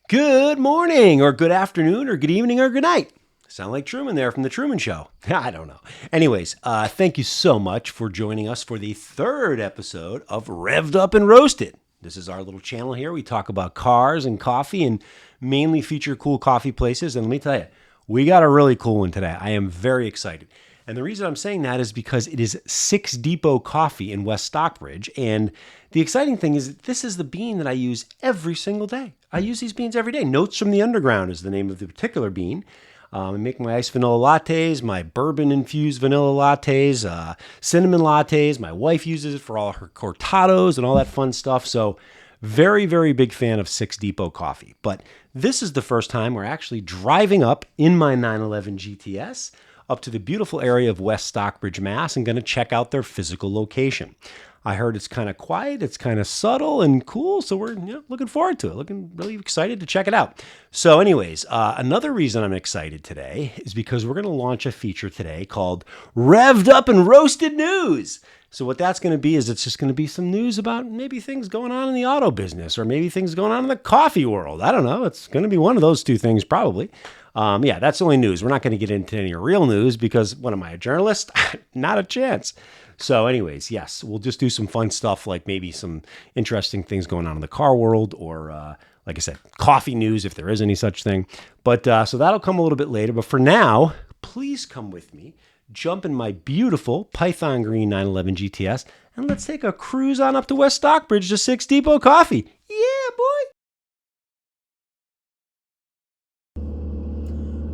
Good morning, or good afternoon, or good evening, or good night. Sound like Truman there from The Truman Show. I don't know. Anyways, thank you so much for joining us for the third episode of Revved Up and Roasted. This is our little channel here. We talk about cars and coffee and mainly feature cool coffee places. And let me tell you, we got a really cool one today. I am very excited. And the reason I'm saying that is because it is 6 Depot Coffee in West Stockbridge. And the exciting thing is that this is the bean that I use every single day. I use these beans every day. Notes from the Underground is the name of the particular bean. I make my iced vanilla lattes, my bourbon-infused vanilla lattes, cinnamon lattes. My wife uses it for all her cortados and all that fun stuff. So very, very big fan of 6 Depot Coffee. But this is the first time we're actually driving up in my 911 GTS up to the beautiful area of West Stockbridge, Mass, and going to check out their physical location. I heard it's kind of quiet, it's kind of subtle and cool, so we're looking forward to it, looking really excited to check it out. So anyways, another reason I'm excited today is because we're going to launch a feature today called Revved Up and Roasted News. So what that's going to be is it's just going to be some news about maybe things going on in the auto business or maybe things going on in the coffee world. I don't know. It's going to be one of those two things probably. That's only news. We're not going to get into any real news because what am I, a journalist? Not a chance. So anyways, yes, we'll just do some fun stuff like maybe some interesting things going on in the car world or, like I said, coffee news if there is any such thing. But so that'll come a little bit later. But for now, please come with me, jump in my beautiful Python Green 911 GTS, and let's take a cruise on up to West Stockbridge to 6 Depot Coffee. Yeah, boy.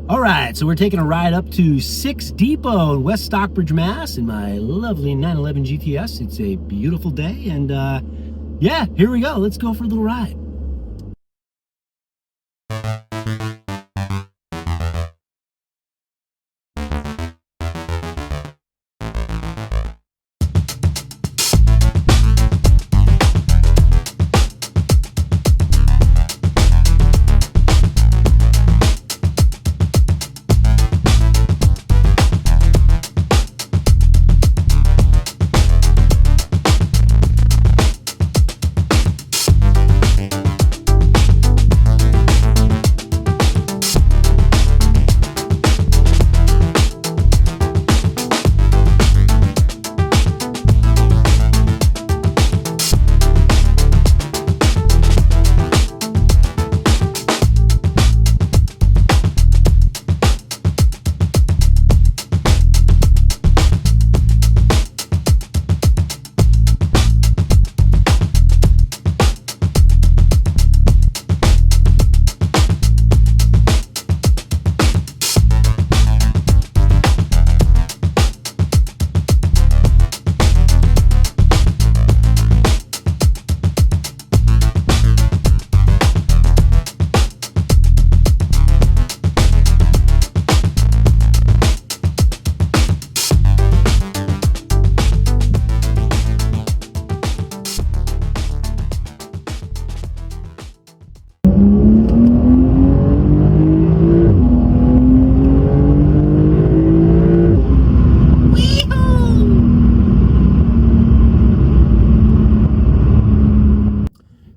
All right, so we're taking a ride up to 6 Depot in West Stockbridge, Mass. in my lovely 911 GTS. It's a beautiful day, and here we go. Let's go for a little ride.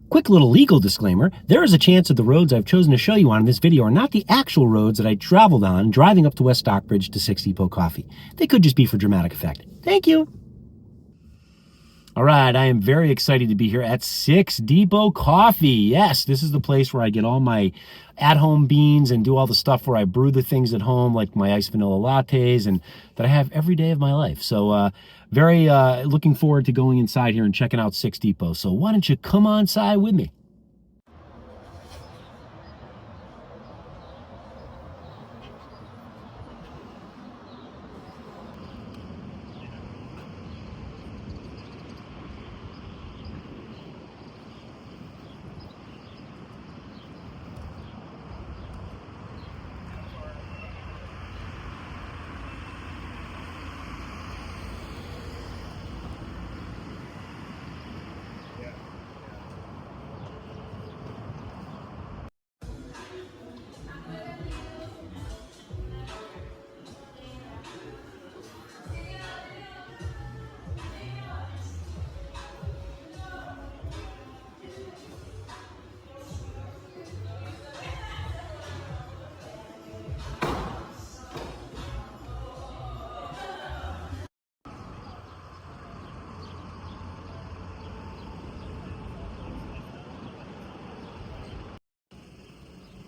Quick little legal disclaimer, there is a chance that the roads I've chosen to show you on in this video are not the actual roads that I traveled on driving up to West Stockbridge to 6 Depot Coffee. They could just be for dramatic effect. Thank you. All right, I am very excited to be here at 6 Depot Coffee. Yes, this is the place where I get all my at-home beans and do all the stuff where I brew the things at home, like my iced vanilla lattes, and that I have every day of my life. So very looking forward to going inside here and checking out 6 Depot. So why don't you come on inside with me?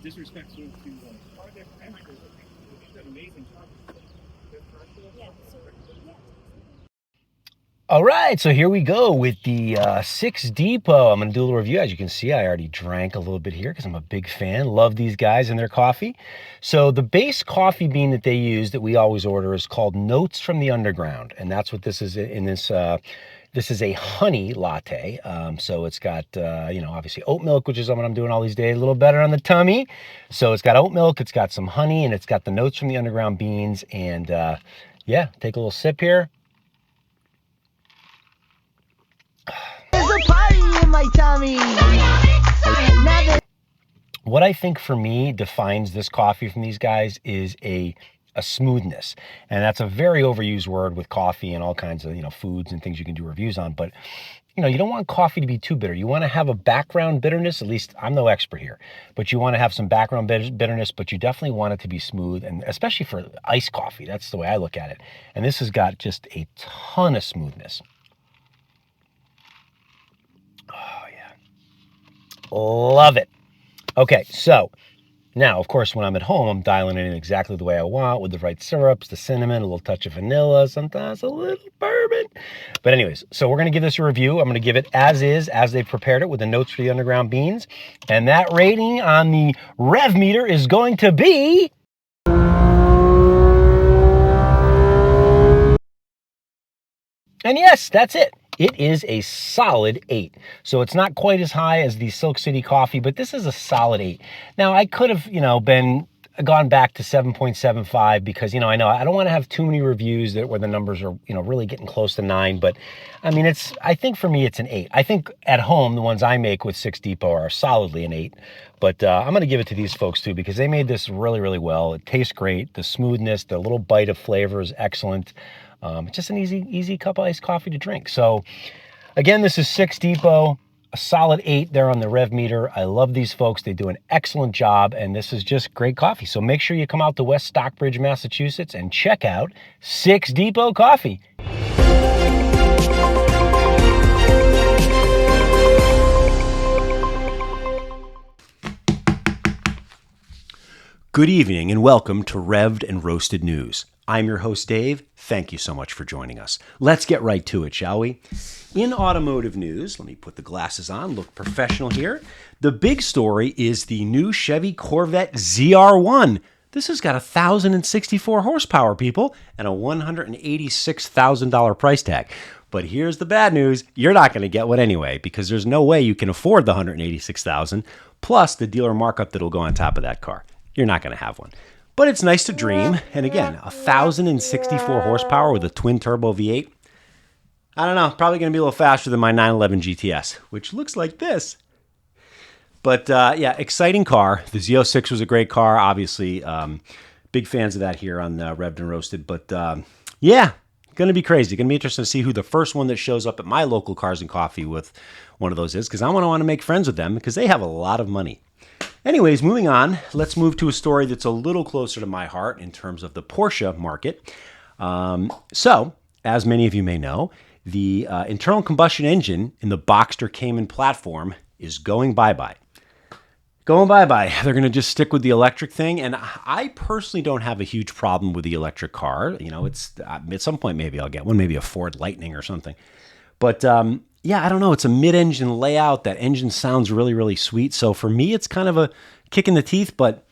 disrespectful to project managers. These are amazing projects. All right, so here we go with the Six Depot. I'm going to do a little review. As you can see, I already drank a little bit here because I'm a big fan. Love these guys and their coffee. So the base coffee bean that they use that we always order is called Notes from the Underground, and that's what this is in this. This is a honey latte. So it's got, obviously oat milk, which is what I'm doing all these days, a little better on the tummy. So it's got oat milk, it's got some honey, and it's got the Notes from the Underground beans. And yeah, take a little sip here. There's a party in my tummy. What I think for me defines this coffee from these guys is a smoothness. And that's a very overused word with coffee and all kinds of, foods and things you can do reviews on. But, you don't want coffee to be too bitter. You want to have a background bitterness. At least I'm no expert here, but you want to have some background bitterness, but you definitely want it to be smooth. And especially for iced coffee, that's the way I look at it. And this has got just a ton of smoothness. Oh, yeah. Love it. Okay, so now, of course, when I'm at home, I'm dialing it in exactly the way I want with the right syrups, the cinnamon, a little touch of vanilla, sometimes a little bourbon. But anyways, so we're going to give this a review. I'm going to give it as is, as they prepared it with the Notes for the Underground beans. And that rating on the Rev meter is going to be... And yes, that's it. It is a solid 8. So it's not quite as high as the Silk City coffee, but this is a solid 8. Now, I could have, gone back to 7.75 because, I know I don't want to have too many reviews where the numbers are, really getting close to 9. But I mean, I think for me, it's an 8. I think at home, the ones I make with Six Depot are solidly an 8. But I'm going to give it to these folks too, because they made this really, really well. It tastes great. The smoothness, the little bite of flavor is excellent. It's just an easy cup of iced coffee to drink. So again, this is Six Depot, a solid 8 there on the Rev meter. I love these folks. They do an excellent job, and this is just great coffee. So make sure you come out to West Stockbridge, Massachusetts, and check out Six Depot Coffee. Good evening and welcome to Revved and Roasted News. I'm your host, Dave. Thank you so much for joining us. Let's get right to it, shall we? In automotive news, let me put the glasses on, look professional here. The big story is the new Chevy Corvette ZR1. This has got 1,064 horsepower, people, and a $186,000 price tag. But here's the bad news. You're not going to get one anyway, because there's no way you can afford the $186,000 plus the dealer markup that'll go on top of that car. You're not going to have one. But it's nice to dream. And again, 1,064 horsepower with a twin turbo V8. I don't know, probably going to be a little faster than my 911 GTS, which looks like this. But yeah, exciting car. The Z06 was a great car, obviously. Big fans of that here on Revved and Roasted. But yeah, going to be crazy. Going to be interesting to see who the first one that shows up at my local Cars and Coffee with one of those is, because I want to make friends with them because they have a lot of money. Anyways, moving on, let's move to a story that's a little closer to my heart in terms of the Porsche market. So, as many of you may know, the internal combustion engine in the Boxster Cayman platform is going bye-bye. Going bye-bye. They're going to just stick with the electric thing. And I personally don't have a huge problem with the electric car. It's at some point maybe I'll get one, maybe a Ford Lightning or something. But yeah, I don't know. It's a mid-engine layout. That engine sounds really, really sweet. So for me, it's kind of a kick in the teeth, but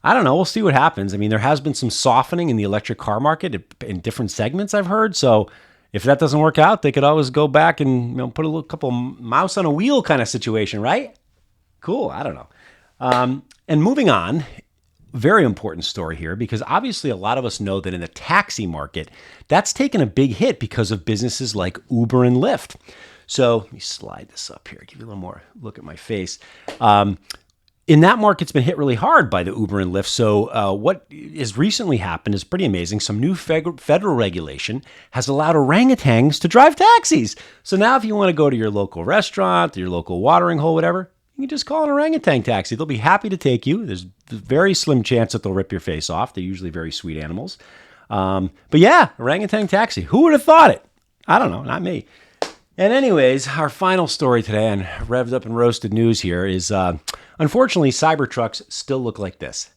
I don't know. We'll see what happens. I mean, there has been some softening in the electric car market in different segments, I've heard. So if that doesn't work out, they could always go back and put a little couple mouse on a wheel kind of situation, right? Cool. I don't know. And moving on, very important story here, because obviously a lot of us know that in the taxi market, that's taken a big hit because of businesses like Uber and Lyft. So let me slide this up here, give you a little more look at my face. In that market, it's been hit really hard by the Uber and Lyft. So what has recently happened is pretty amazing. Some new federal regulation has allowed orangutans to drive taxis. So now if you want to go to your local restaurant, your local watering hole, whatever, you can just call an orangutan taxi. They'll be happy to take you. There's a very slim chance that they'll rip your face off. They're usually very sweet animals. But yeah, orangutan taxi. Who would have thought it? I don't know, not me. And anyways, our final story today on Revved Up and Roasted News here is, unfortunately, Cybertrucks still look like this.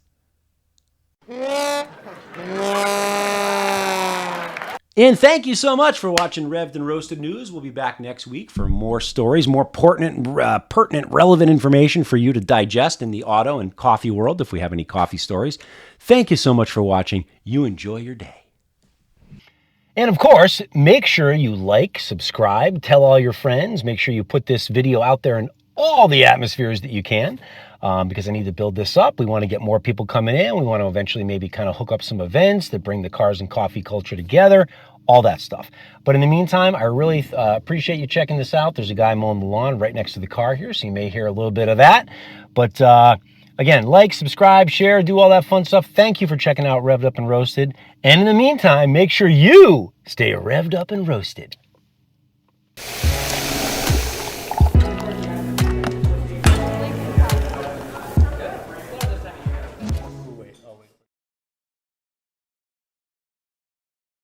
And thank you so much for watching Revved and Roasted News. We'll be back next week for more stories, more pertinent, relevant information for you to digest in the auto and coffee world, if we have any coffee stories. Thank you so much for watching. You enjoy your day. And of course, make sure you like, subscribe, tell all your friends. Make sure you put this video out there in all the atmospheres that you can, because I need to build this up. We want to get more people coming in. We want to eventually maybe kind of hook up some events that bring the cars and coffee culture together, all that stuff. But in the meantime, I really appreciate you checking this out. There's a guy mowing the lawn right next to the car here, so you may hear a little bit of that. But again, like, subscribe, share, do all that fun stuff. Thank you for checking out Revved Up and Roasted. And in the meantime, make sure you stay revved up and roasted.